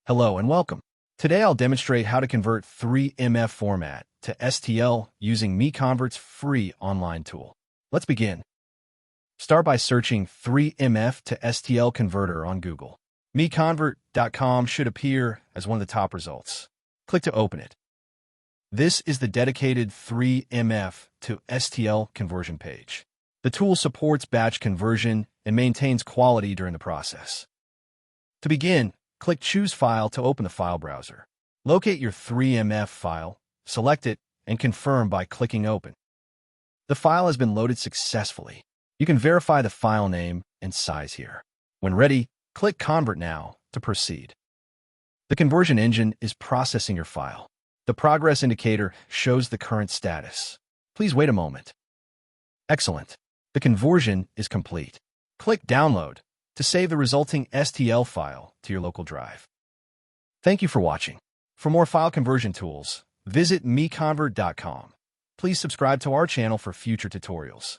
Hello and welcome. Today I'll demonstrate how to convert 3MF format to STL using MiConvert's free online tool. Let's begin. Start by searching 3MF to STL converter on Google. MiConvert.com should appear as one of the top results. Click to open it. This is the dedicated 3MF to STL conversion page. The tool supports batch conversion and maintains quality during the process. To begin, click Choose File to open the file browser. Locate your 3MF file, select it, and confirm by clicking Open. The file has been loaded successfully. You can verify the file name and size here. When ready, click Convert Now to proceed. The conversion engine is processing your file. The progress indicator shows the current status. Please wait a moment. Excellent. The conversion is complete. Click Download to save the resulting STL file to your local drive. Thank you for watching. For more file conversion tools, visit MiConvert.com. Please subscribe to our channel for future tutorials.